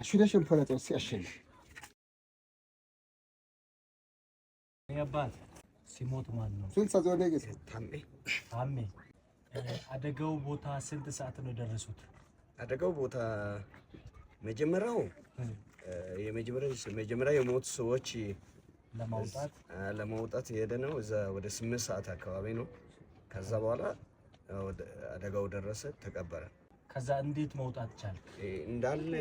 ሽለሽም ፈለጠው ሲያሸን ያባት ሲሞት ማን ነው? ስንት ሰዓት ወደ ገሰ ታሜ አደጋው ቦታ ስንት ሰዓት ነው ደረሱት? አደጋው ቦታ መጀመሪያው የሞቱ ሰዎች ለማውጣት የሄደ ነው። እዛ ወደ 8 ሰዓት አካባቢ ነው። ከዛ በኋላ አደጋው ደረሰ፣ ተቀበረ። ከዛ እንዴት መውጣት ቻለ? እንዳለ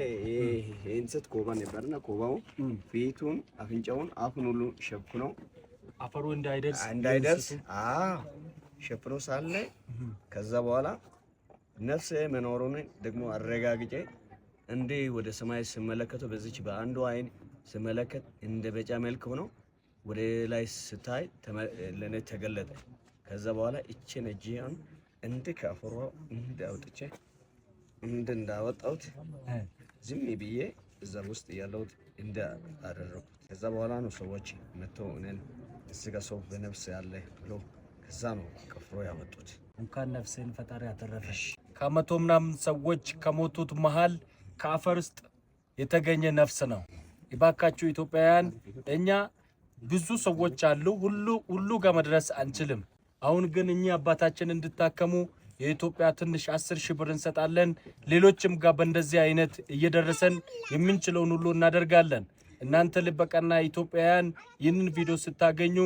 የእንሰት ኮባ ነበርና ኮባው ፊቱን፣ አፍንጫውን፣ አፉን ሁሉ ሸፍኖ አፈሩ እንዳይደርስ ሸፍኖ ሳለ ከዛ በኋላ ነፍስ መኖሩን ደግሞ አረጋግጬ እንዴ ወደ ሰማይ ስመለከተው በዚች በአንዱ አይን ስመለከት እንደ በጫ መልክ ሆኖ ወደ ላይ ስታይ ለኔ ተገለጠ። ከዛ በኋላ እቺን እጂያን እንደ ካፈሩ እንዳውጥቼ እንዳወጣሁት ዝም ብዬ እዛ ውስጥ ያለውት እንደ አደረኩት። ከዛ በኋላ ነው ሰዎች መተው እኔን እዚህ ጋር ሰው በነፍስ ያለ ብሎ ከዛ ነው ከፍሮ ያመጡት። እንኳን ነፍስን ፈጣሪ ያተረፈሽ። ከመቶ ምናምን ሰዎች ከሞቱት መሃል ከአፈር ውስጥ የተገኘ ነፍስ ነው። ይባካችሁ ኢትዮጵያውያን፣ እኛ ብዙ ሰዎች አሉ፣ ሁሉ ጋር መድረስ አንችልም። አሁን ግን እኛ አባታችን እንድታከሙ የኢትዮጵያ ትንሽ 10,000 ብር እንሰጣለን። ሌሎችም ጋር በእንደዚህ አይነት እየደረሰን የምንችለውን ሁሉ እናደርጋለን። እናንተ ልበቀና ኢትዮጵያውያን ይህንን ቪዲዮ ስታገኙ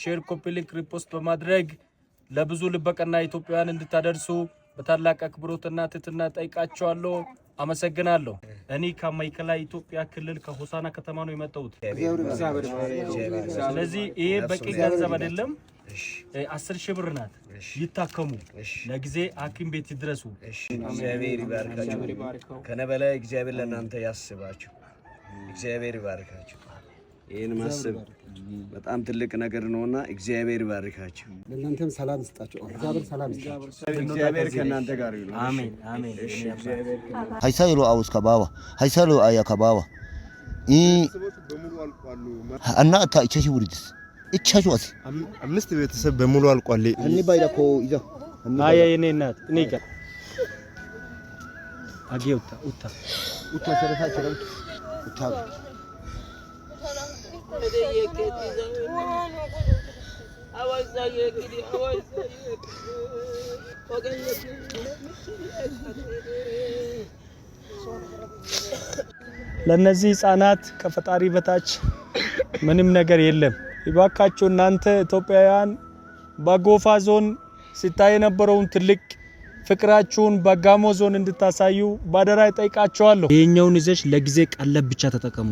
ሼር፣ ኮፒ ሊንክ፣ ሪፖስት በማድረግ ለብዙ ልበቀና ኢትዮጵያውያን እንድታደርሱ በታላቅ አክብሮትና ትህትና ጠይቃቸዋለሁ። አመሰግናለሁ። እኔ ከማዕከላዊ ኢትዮጵያ ክልል ከሆሳና ከተማ ነው የመጣሁት። ስለዚህ ይሄ በቂ ገንዘብ አይደለም፣ 10,000 ብር ናት። ይታከሙ፣ ለጊዜ ሐኪም ቤት ይድረሱ። እግዚአብሔር ይባርካችሁ። ከነበላይ እግዚአብሔር ለእናንተ ያስባችሁ። እግዚአብሔር ይባርካችሁ። ይሄን ማሰብ በጣም ትልቅ ነገር ነውና እግዚአብሔር ይባርካችሁ። ለእናንተም ሰላም ይስጣችሁ። እግዚአብሔር ሰላም ይስጣችሁ። እግዚአብሔር ከእናንተ ጋር ይሁን። አሜን አሜን። ሃይሳይሎ አውስ ከባባ ሃይሳይሎ አያ ከባባ እና ታይቸሽ ውርድስ እቻቹስ 5 ቤተሰብ በሙሉ አልቋል። እኒ ባይዳኮ ይዛ አያ የኔ እናት እኔ ጋር አጊውታ ኡታ ሰረታ ቸረም ኡታ ለነዚህ ህፃናት ከፈጣሪ በታች ምንም ነገር የለም። ይባካችሁ እናንተ ኢትዮጵያውያን በጎፋ ዞን ሲታይ የነበረውን ትልቅ ፍቅራችሁን በጋሞ ዞን እንድታሳዩ ባደራ ይጠይቃችኋለሁ። ይሄኛውን ይዘሽ ለጊዜ ቀለብ ብቻ ተጠቀሙ።